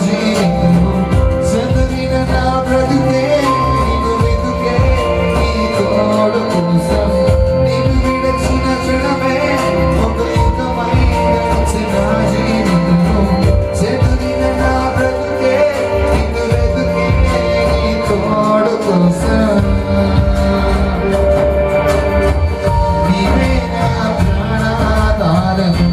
జీవితము చదివిన నా బ్రతుకే నీకు వెతుకే నీ తోడు కోసం నీకు విడచిన క్షణమే ఒక యుగమై గడిచిన జీవితము చదివిన నా బ్రతుకే నీకు వెతుకే నీ తోడు కోసం నీవే నా ప్రాణాధారము